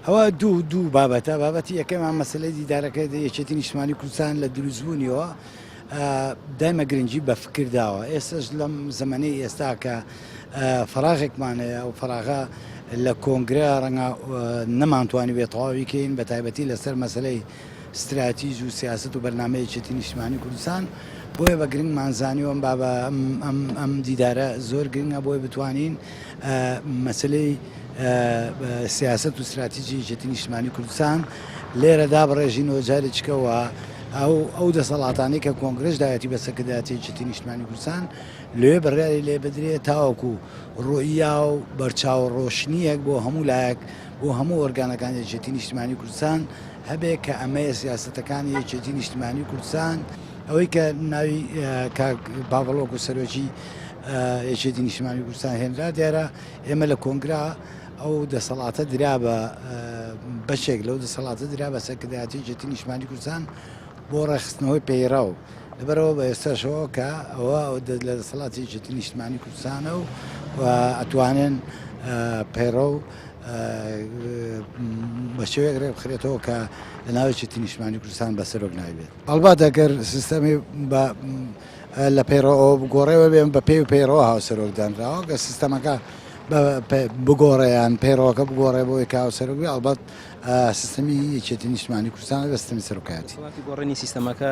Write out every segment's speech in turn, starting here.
ئەوە دوو بابەتە بابەتی یەکەمان مەسلەی دیدارەکە یەکێتی نیشتیمانی کوردستان لە دروستبوونیەوە دایمە گرنگی بە فکر داوە. ئێستش لەم زەمانەی ئێستا کە فراغێکمانەیە و فراغە لە کۆنگرە ڕەنگە نەمانتوانی بێت تەواوی بکەین بە تایبەتی لەسەر مەسلەی استراتیژ و سیاست و بەرنامەی یەکێتی نیشتیمانی کوردستان. بۆیە بە گرنگمان زانیوە ئەم دیدارە زۆر گرنگە بۆی بتوانین مەسلەی سیاست و استراتیژی یەکێتی نیشتیمانی کوردستان لێرەدا بڕێژینەوە جارێکەوە ئەو دەسەڵاتانەی کە کۆنگرس داوەتی بە سەرکردایەتی یەکێتی نیشتیمانی کوردستان لێ بڕیاری لێ بدرێت تاوەکو ڕۆئیا و بەرچاوڕۆشنیەک بۆ هەموو لایەک بۆ هەموو ئۆرگانەکانی یەکێتی نیشتیمانی کوردستان هەبێ کە ئەمەیە سیاسەتەکانی یەکێتی نیشتیمانی کوردستان ئەوەی کە ناوی باڤڵۆک و سەرۆکی یەکێتی نیشتیمانی کوردستان هێنرا دیارە ئێمە لە کۆنگرا ئەو دەسەڵاتە درا بە بەشێک لەو دەسەڵاتە درا بە سەرکردایەتی یەکێتی نیشتیمانی کوردستان بۆ ڕێخستنەوەی پەیڕەو لەبەرەوە بە ئێستاشەوە کە ئەوە لە دەسەڵاتی یەکێتی نیشتیمانی کوردستانە و ئەتوانن پەیڕەو بە شێوەیەک ڕێ بخرێتەوە کە لە ناو یەکێتی نیشتیمانی کوردستان بەسەرۆک نایبێت. ئەڵبات ئەگەر سیستەمی لە پەیڕەوە بگۆڕێەوە بێن بە پێی و پەیڕەوە هاوسەرۆکدانراوە کە سیستەمەکە بگۆڕیان پەیڕەوەکە بگۆڕێ بۆی کە هاوسەرۆکی ئەڵبەت سیستەمی یەکێتی نیشتیمانی کوردستان بە سیستەمی سەرۆکایەتی. گۆڕینی سیستەمەکە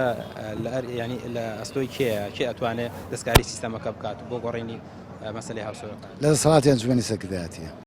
ینی لە ئەستۆی کێ ئەتوانێت دەستکاری سیستەمەکە بکات بۆ گۆڕینی مەسەلەی هاوسەرۆکان لە دەسەڵاتی ئەنجومەنی سەرکردایەتیە.